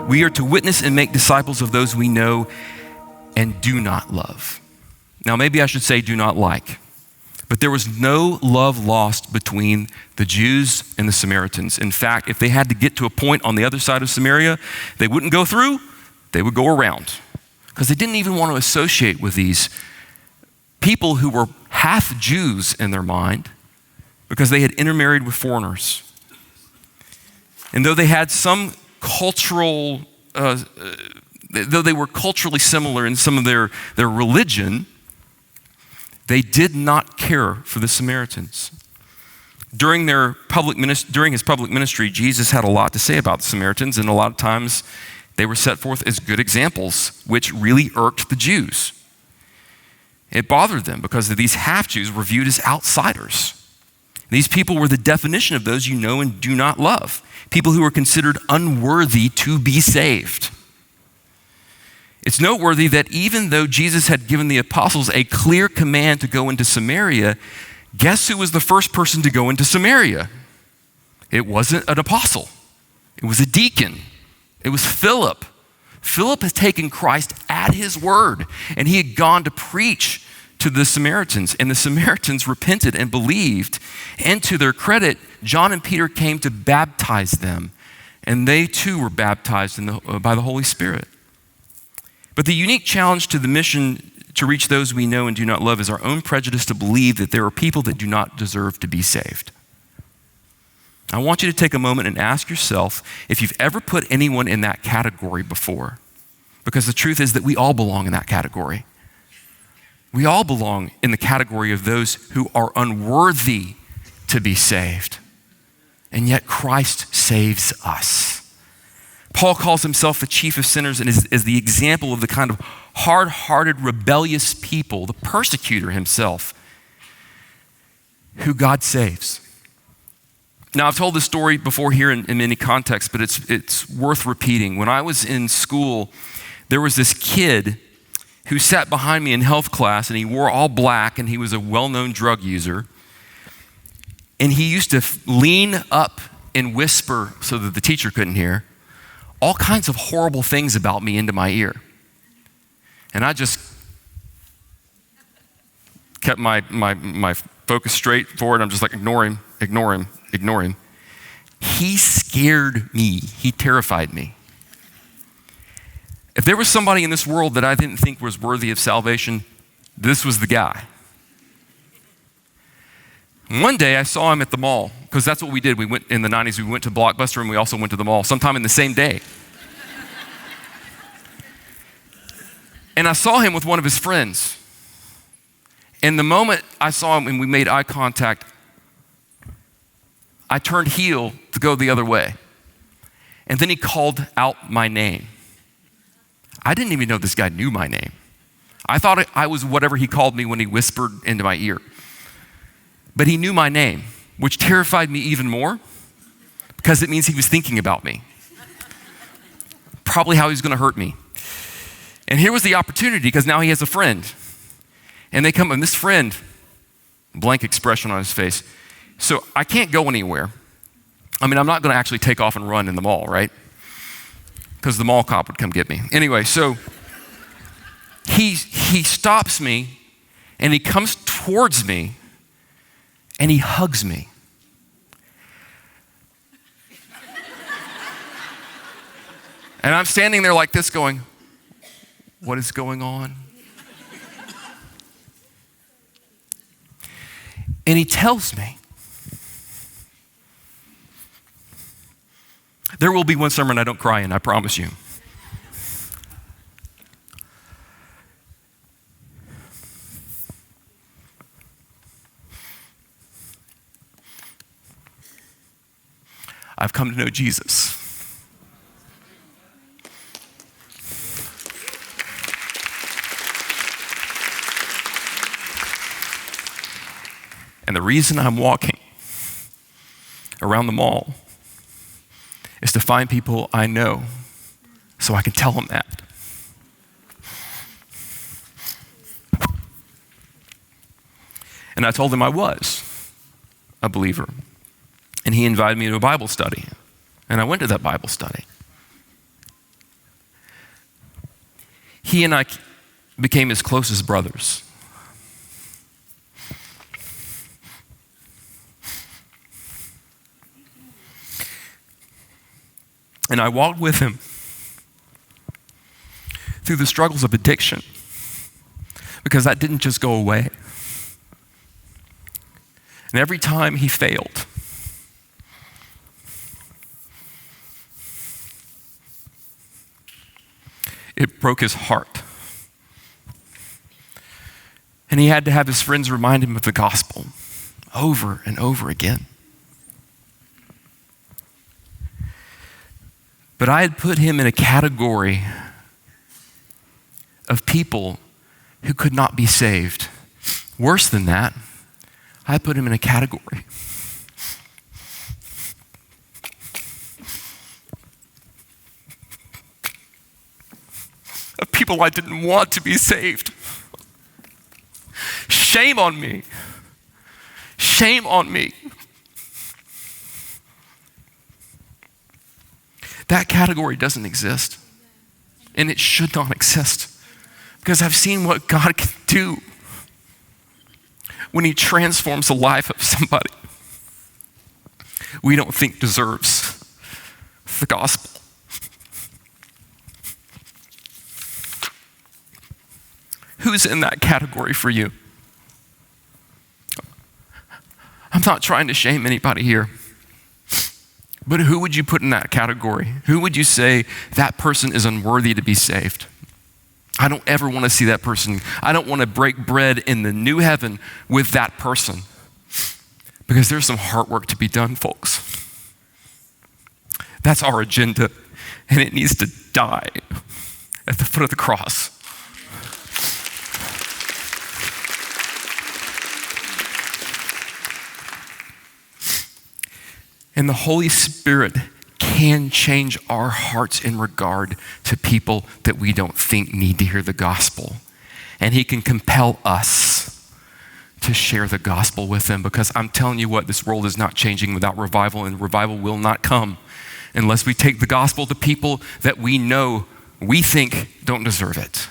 We are to witness and make disciples of those we know and do not love. Now, maybe I should say do not like. But there was no love lost between the Jews and the Samaritans. In fact, if they had to get to a point on the other side of Samaria, they wouldn't go through, they would go around. Because they didn't even want to associate with these people who were half Jews in their mind because they had intermarried with foreigners. And though they had some cultural, though they were culturally similar in some of their religion, they did not care for the Samaritans. During his public ministry, Jesus had a lot to say about the Samaritans, and a lot of times they were set forth as good examples, which really irked the Jews. It bothered them because these half-Jews were viewed as outsiders. These people were the definition of those you know and do not love, people who were considered unworthy to be saved. It's noteworthy that even though Jesus had given the apostles a clear command to go into Samaria, guess who was the first person to go into Samaria? It wasn't an apostle. It was a deacon. It was Philip. Philip had taken Christ at his word, and he had gone to preach to the Samaritans, and the Samaritans repented and believed. And to their credit, John and Peter came to baptize them, and they too were baptized by the Holy Spirit. But the unique challenge to the mission to reach those we know and do not love is our own prejudice to believe that there are people that do not deserve to be saved. I want you to take a moment and ask yourself if you've ever put anyone in that category before. Because the truth is that we all belong in that category. We all belong in the category of those who are unworthy to be saved. And yet Christ saves us. Paul calls himself the chief of sinners and is the example of the kind of hard-hearted, rebellious people, the persecutor himself, who God saves. Now, I've told this story before here in many contexts, but it's worth repeating. When I was in school, there was this kid who sat behind me in health class, and he wore all black, and he was a well-known drug user. And he used to lean up and whisper so that the teacher couldn't hear all kinds of horrible things about me into my ear. And I just kept my focus straight forward. I'm just like, ignore him. He scared me. He terrified me. If there was somebody in this world that I didn't think was worthy of salvation, this was the guy. One day I saw him at the mall, because that's what we did. We went in the 90s, we went to Blockbuster and we also went to the mall sometime in the same day. And I saw him with one of his friends. And the moment I saw him and we made eye contact, I turned heel to go the other way. And then he called out my name. I didn't even know this guy knew my name. I thought I was whatever he called me when he whispered into my ear. But he knew my name, which terrified me even more because it means he was thinking about me. Probably how he was going to hurt me. And here was the opportunity because now he has a friend. And they come, and this friend, blank expression on his face. So I can't go anywhere. I mean, I'm not going to actually take off and run in the mall, right? Because the mall cop would come get me. Anyway, so he stops me and he comes towards me and he hugs me. And I'm standing there like this going, what is going on? And he tells me, there will be one sermon I don't cry in, I promise you. I've come to know Jesus. And the reason I'm walking around the mall is to find people I know so I can tell them that. And I told him I was a believer. And he invited me to a Bible study. And I went to that Bible study. he and I became as close as brothers. And I walked with him through the struggles of addiction, because that didn't just go away. And every time he failed, it broke his heart. And he had to have his friends remind him of the gospel over and over again. But I had put him in a category of people who could not be saved. Worse than that, I put him in a category of people I didn't want to be saved. Shame on me. Shame on me. That category doesn't exist, and it should not exist, because I've seen what God can do when he transforms the life of somebody we don't think deserves the gospel. Who's in that category for you? I'm not trying to shame anybody here, but who would you put in that category? Who would you say that person is unworthy to be saved? I don't ever want to see that person. I don't want to break bread in the new heaven with that person, because there's some hard work to be done, folks. That's our agenda, and it needs to die at the foot of the cross. And the Holy Spirit can change our hearts in regard to people that we don't think need to hear the gospel. And he can compel us to share the gospel with them, because I'm telling you what, this world is not changing without revival, and revival will not come unless we take the gospel to people that we know we think don't deserve it.